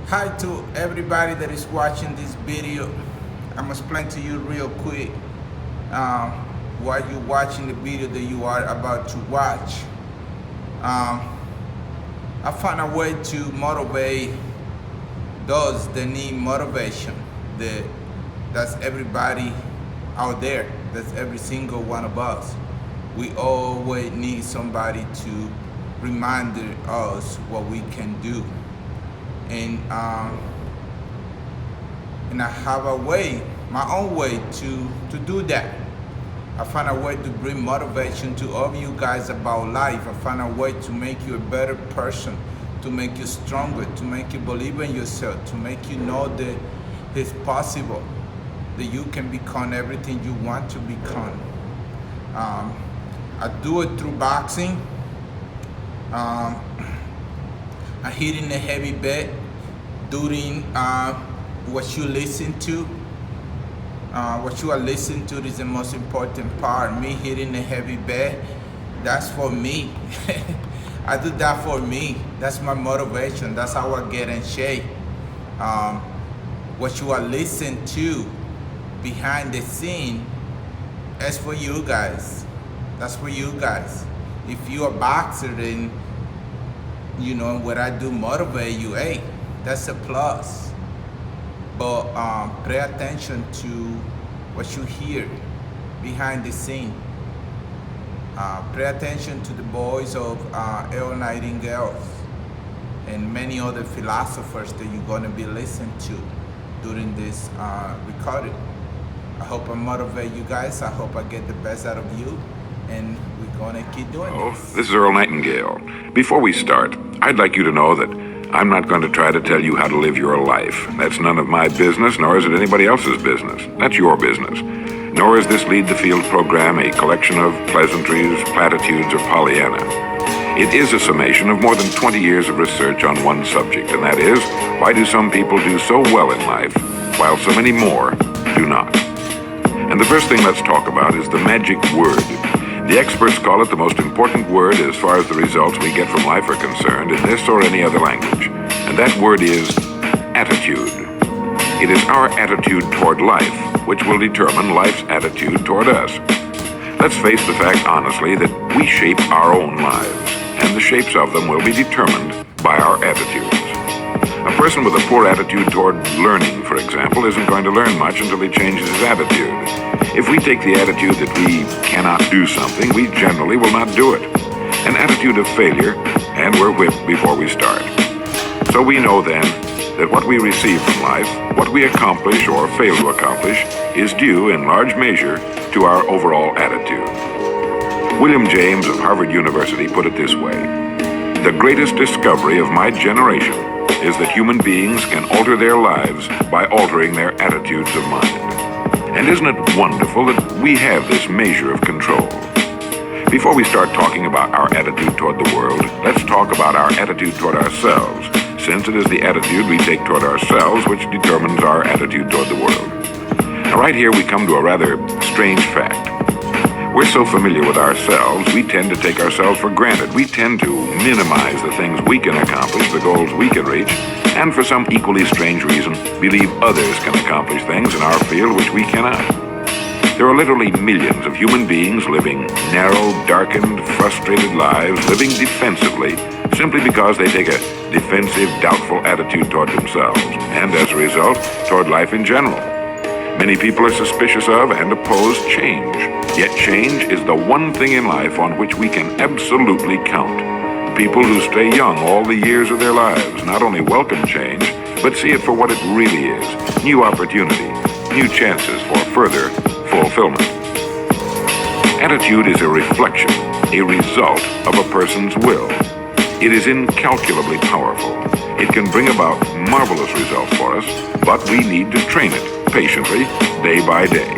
Hi to everybody that is watching this video. I'm gonna explain to you real quick um, while you're watching the video that you are about to watch. I found a way to motivate those that need motivation. That's everybody out there. That's every single one of us. We always need somebody to remind us what we can do. And I have a way, my own way to do that. I find a way to bring motivation to all of you guys about life. I find a way to make you a better person, to make you stronger, to make you believe in yourself, to make you know that it's possible, that you can become everything you want to become. I do it through boxing. I hitting the heavy bed during what you listen to. What you are listening to is the most important part. Me hitting the heavy bed, that's for me. I do that for me. That's my motivation. That's how I get in shape. What you are listening to behind the scene is for you guys. That's for you guys. If you're a boxer, then you know what I do motivate you. Hey, that's a plus. But pay attention to what you hear behind the scene. Pay attention to the voice of Earl Nightingale and many other philosophers that you're gonna be listening to during this recording. I hope I motivate you guys. I hope I get the best out of you, and we're gonna keep doing this. This is Earl Nightingale. Before we start, I'd like you to know that I'm not going to try to tell you how to live your life. That's none of my business, nor is it anybody else's business. That's your business. Nor is this Lead the Field program a collection of pleasantries, platitudes, or Pollyanna. It is a summation of more than 20 years of research on one subject, and that is, why do some people do so well in life, while so many more do not? And the first thing let's talk about is the magic word. The experts call it the most important word as far as the results we get from life are concerned in this or any other language. And that word is attitude. It is our attitude toward life which will determine life's attitude toward us. Let's face the fact honestly that we shape our own lives, and the shapes of them will be determined by our attitudes. A person with a poor attitude toward learning, for example, isn't going to learn much until he changes his attitude. If we take the attitude that we cannot do something, we generally will not do it. An attitude of failure, and we're whipped before we start. So we know then that what we receive from life, what we accomplish or fail to accomplish, is due in large measure to our overall attitude. William James of Harvard University put it this way: "The greatest discovery of my generation is that human beings can alter their lives by altering their attitudes of mind." And isn't it wonderful that we have this measure of control? Before we start talking about our attitude toward the world, let's talk about our attitude toward ourselves, since it is the attitude we take toward ourselves which determines our attitude toward the world. Now right here we come to a rather strange fact. We're so familiar with ourselves, we tend to take ourselves for granted. We tend to minimize the things we can accomplish, the goals we can reach, and for some equally strange reason, believe others can accomplish things in our field which we cannot. There are literally millions of human beings living narrow, darkened, frustrated lives, living defensively, simply because they take a defensive, doubtful attitude toward themselves, and as a result, toward life in general. Many people are suspicious of and oppose change. Yet change is the one thing in life on which we can absolutely count. People who stay young all the years of their lives not only welcome change, but see it for what it really is: new opportunity, new chances for further fulfillment. Attitude is a reflection, a result of a person's will. It is incalculably powerful. It can bring about marvelous results for us, but we need to train it patiently, day by day.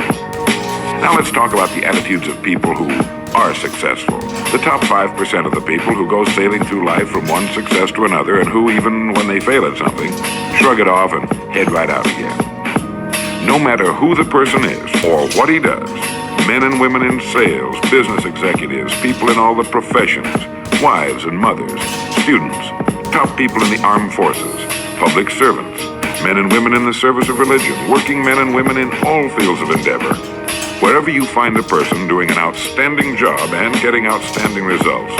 Now let's talk about the attitudes of people who are successful. The top 5% of the people who go sailing through life from one success to another, and who, even when they fail at something, shrug it off and head right out again. No matter who the person is or what he does, men and women in sales, business executives, people in all the professions, wives and mothers, students, top people in the armed forces, public servants, men and women in the service of religion, working men and women in all fields of endeavor. Wherever you find a person doing an outstanding job and getting outstanding results,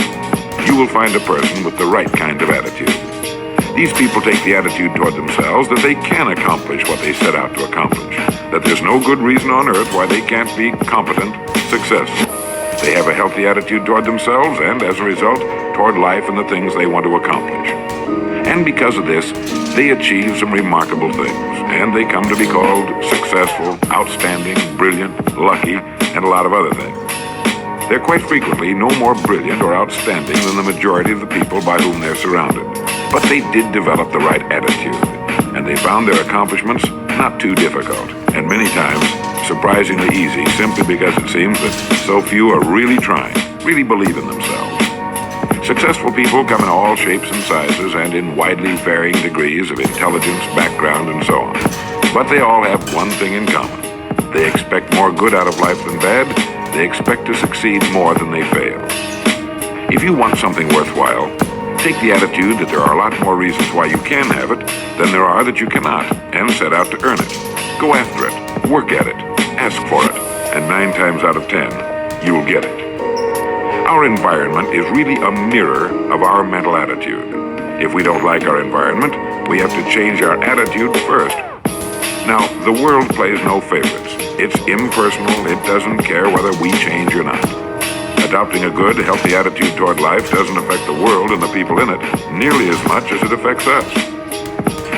you will find a person with the right kind of attitude. These people take the attitude toward themselves that they can accomplish what they set out to accomplish, that there's no good reason on earth why they can't be competent, successful. They have a healthy attitude toward themselves and, as a result, toward life and the things they want to accomplish. And because of this, they achieve some remarkable things, and they come to be called successful, outstanding, brilliant, lucky, and a lot of other things. They're quite frequently no more brilliant or outstanding than the majority of the people by whom they're surrounded. But they did develop the right attitude, and they found their accomplishments not too difficult, and many times surprisingly easy, simply because it seems that so few are really trying, really believe in themselves. Successful people come in all shapes and sizes and in widely varying degrees of intelligence, background, and so on. But they all have one thing in common. They expect more good out of life than bad. They expect to succeed more than they fail. If you want something worthwhile, take the attitude that there are a lot more reasons why you can have it than there are that you cannot, and set out to earn it. Go after it, work at it, ask for it, and 9 times out of 10, you'll get it. Our environment is really a mirror of our mental attitude. If we don't like our environment, we have to change our attitude first. Now, the world plays no favorites. It's impersonal. It doesn't care whether we change or not. Adopting a good, healthy attitude toward life doesn't affect the world and the people in it nearly as much as it affects us.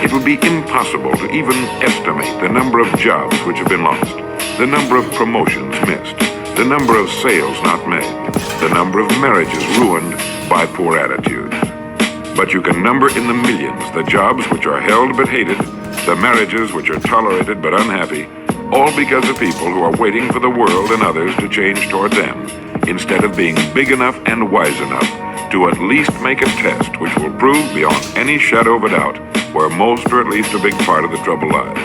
It would be impossible to even estimate the number of jobs which have been lost, the number of promotions missed, the number of sales not made, the number of marriages ruined by poor attitudes. But you can number in the millions the jobs which are held but hated, the marriages which are tolerated but unhappy, all because of people who are waiting for the world and others to change toward them, instead of being big enough and wise enough to at least make a test which will prove beyond any shadow of a doubt where most or at least a big part of the trouble lies.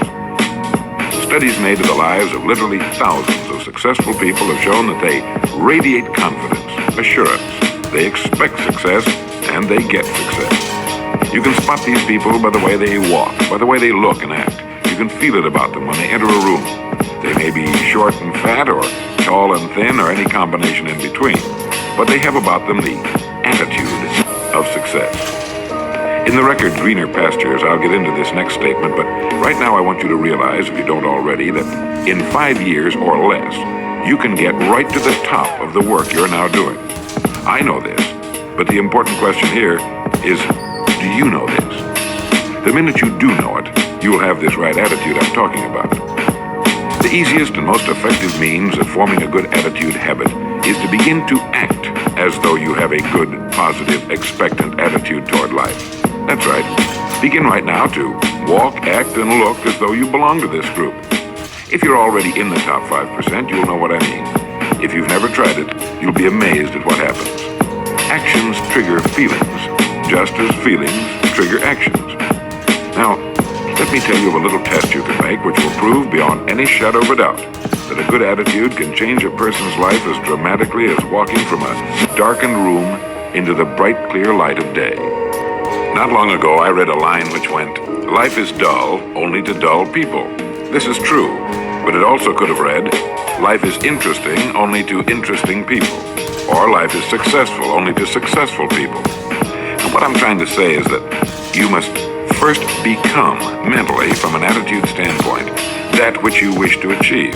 Studies made of the lives of literally thousands of successful people have shown that they radiate confidence, assurance, they expect success, and they get success. You can spot these people by the way they walk, by the way they look and act. You can feel it about them when they enter a room. They may be short and fat, or tall and thin, or any combination in between, but they have about them the attitude of success. In the record Greener Pastures, I'll get into this next statement, but right now I want you to realize, if you don't already, that in 5 years or less, you can get right to the top of the work you're now doing. I know this, but the important question here is, do you know this? The minute you do know it, you'll have this right attitude I'm talking about. The easiest and most effective means of forming a good attitude habit is to begin to act as though you have a good, positive, expectant attitude toward life. That's right. Begin right now to walk, act, and look as though you belong to this group. If you're already in the top 5%, you'll know what I mean. If you've never tried it, you'll be amazed at what happens. Actions trigger feelings, just as feelings trigger actions. Now, let me tell you of a little test you can make which will prove beyond any shadow of a doubt that a good attitude can change a person's life as dramatically as walking from a darkened room into the bright, clear light of day. Not long ago, I read a line which went, "Life is dull only to dull people." This is true, but it also could have read, "Life is interesting only to interesting people," or "Life is successful only to successful people." And what I'm trying to say is that you must first become mentally, from an attitude standpoint, that which you wish to achieve.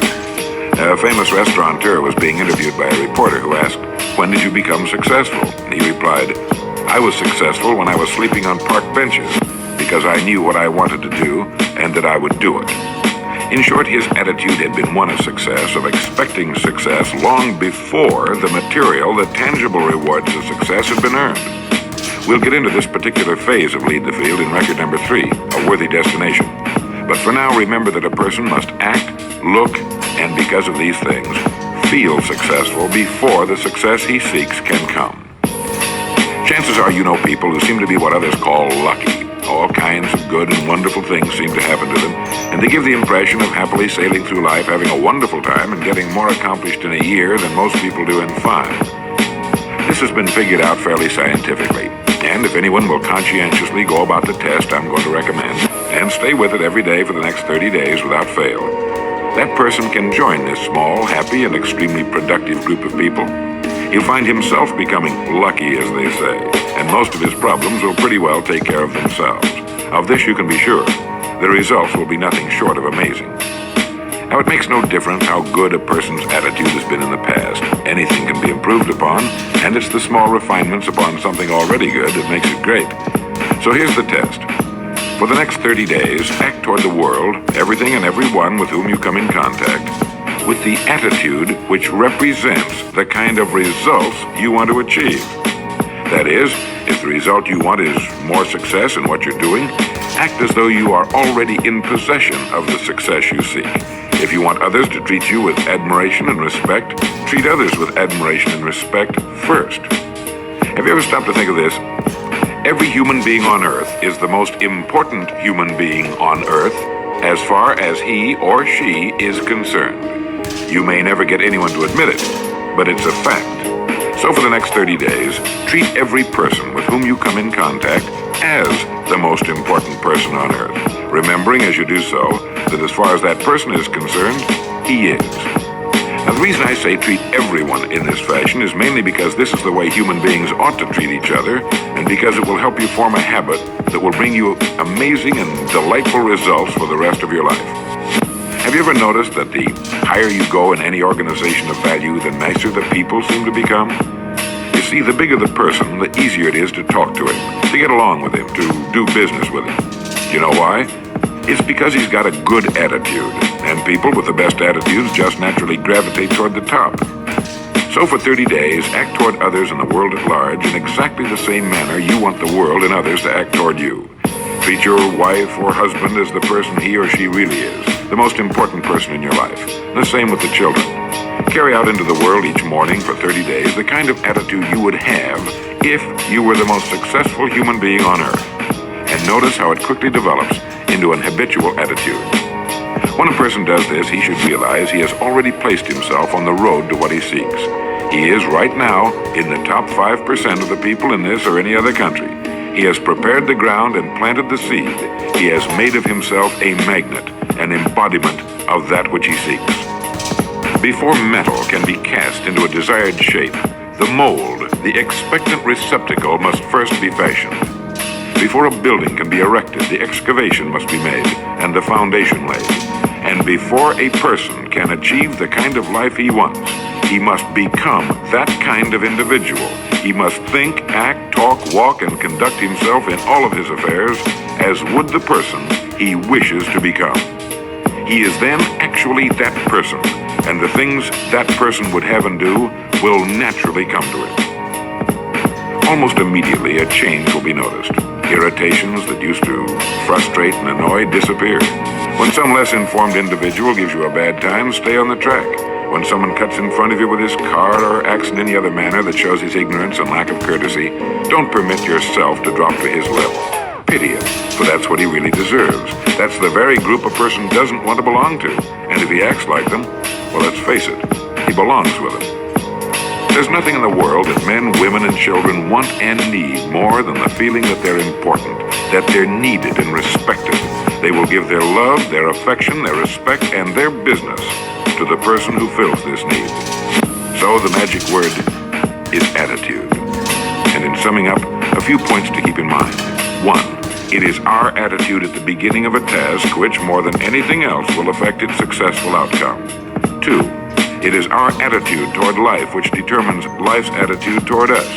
A famous restaurateur was being interviewed by a reporter who asked, "When did you become successful?" And he replied, "I was successful when I was sleeping on park benches because I knew what I wanted to do and that I would do it." In short, his attitude had been one of success, of expecting success long before the material, the tangible rewards of success had been earned. We'll get into this particular phase of Lead the Field in record number 3, A Worthy Destination. But for now, remember that a person must act, look, and because of these things, feel successful before the success he seeks can come. Chances are you know people who seem to be what others call lucky. All kinds of good and wonderful things seem to happen to them, and they give the impression of happily sailing through life, having a wonderful time, and getting more accomplished in a year than most people do in 5. This has been figured out fairly scientifically, and mind if anyone will conscientiously go about the test I'm going to recommend and stay with it every day for the next 30 days without fail, that person can join this small, happy, and extremely productive group of people. He'll find himself becoming lucky, as they say, and most of his problems will pretty well take care of themselves. Of this you can be sure. The results will be nothing short of amazing. Now, it makes no difference how good a person's attitude has been in the past. Anything can be improved upon, and it's the small refinements upon something already good that makes it great. So here's the test. For the next 30 days, act toward the world, everything and everyone with whom you come in contact, with the attitude which represents the kind of results you want to achieve. That is, if the result you want is more success in what you're doing, act as though you are already in possession of the success you seek. If you want others to treat you with admiration and respect, treat others with admiration and respect first. Have you ever stopped to think of this? Every human being on Earth is the most important human being on Earth as far as he or she is concerned. You may never get anyone to admit it, but it's a fact. So for the next 30 days, treat every person with whom you come in contact as the most important person on Earth, remembering as you do so that as far as that person is concerned, he is. Now, the reason I say treat everyone in this fashion is mainly because this is the way human beings ought to treat each other, and because it will help you form a habit that will bring you amazing and delightful results for the rest of your life. Have you ever noticed that the higher you go in any organization of value, the nicer the people seem to become? You see, the bigger the person, the easier it is to talk to him, to get along with him, to do business with him. You know why? It's because he's got a good attitude, and people with the best attitudes just naturally gravitate toward the top. So for 30 days, act toward others and the world at large in exactly the same manner you want the world and others to act toward you. Treat your wife or husband as the person he or she really is, the most important person in your life. The same with the children. Carry out into the world each morning for 30 days the kind of attitude you would have if you were the most successful human being on Earth. And notice how it quickly develops into an habitual attitude. When a person does this, he should realize he has already placed himself on the road to what he seeks. He is right now in the top 5% of the people in this or any other country. He has prepared the ground and planted the seed. He has made of himself a magnet, an embodiment of that which he seeks. Before metal can be cast into a desired shape, the mold, the expectant receptacle, must first be fashioned. Before a building can be erected, the excavation must be made and the foundation laid. And before a person can achieve the kind of life he wants, he must become that kind of individual. He must think, act, talk, walk, and conduct himself in all of his affairs as would the person he wishes to become. He is then actually that person, and the things that person would have and do will naturally come to him. Almost immediately, a change will be noticed. Irritations that used to frustrate and annoy disappear. When some less informed individual gives you a bad time, stay on the track. When someone cuts in front of you with his car or acts in any other manner that shows his ignorance and lack of courtesy, don't permit yourself to drop to his level. Pity him, for that's what he really deserves. That's the very group a person doesn't want to belong to. And if he acts like them, well, let's face it, he belongs with them. There's nothing in the world that men, women, and children want and need more than the feeling that they're important, that they're needed and respected. They will give their love, their affection, their respect, and their business to the person who fills this need. So the magic word is attitude. And in summing up, a few points to keep in mind. 1. It is our attitude at the beginning of a task which, more than anything else, will affect its successful outcome. 2. It is our attitude toward life which determines life's attitude toward us.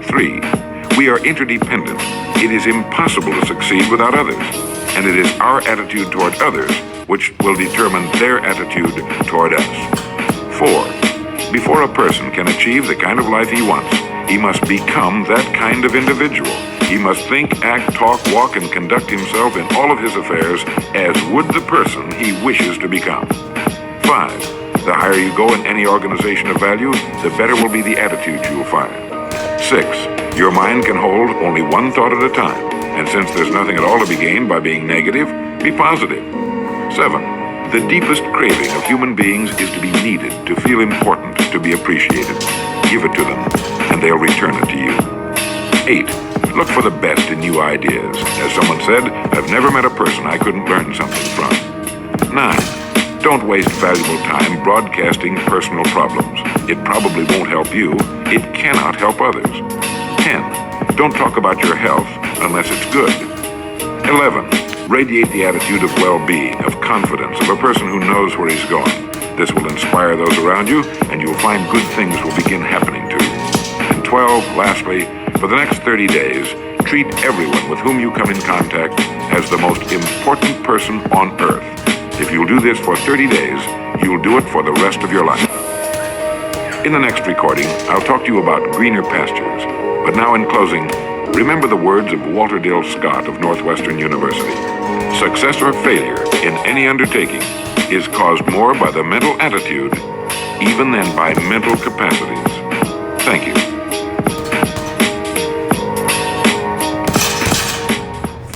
3. We are interdependent. It is impossible to succeed without others. And it is our attitude toward others which will determine their attitude toward us. 4. Before a person can achieve the kind of life he wants, he must become that kind of individual. He must think, act, talk, walk, and conduct himself in all of his affairs as would the person he wishes to become. 5. The higher you go in any organization of value, the better will be the attitude you will find. 6. Your mind can hold only one thought at a time, and since there's nothing at all to be gained by being negative, be positive. 7. The deepest craving of human beings is to be needed, to feel important, to be appreciated. Give it to them, and they'll return it to you. 8. Look for the best in new ideas. As someone said, I've never met a person I couldn't learn something from. 9. Don't waste valuable time broadcasting personal problems. It probably won't help you. It cannot help others. 10. Don't talk about your health unless it's good. 11. Radiate the attitude of well-being, of confidence, of a person who knows where he's going. This will inspire those around you, and you'll find good things will begin happening to you. And 12, lastly, for the next 30 days, treat everyone with whom you come in contact as the most important person on earth. If you'll do this for 30 days, you'll do it for the rest of your life. In the next recording, I'll talk to you about greener pastures. But now in closing, remember the words of Walter Dill Scott of Northwestern University. Success or failure in any undertaking is caused more by the mental attitude even than by mental capacities. Thank you.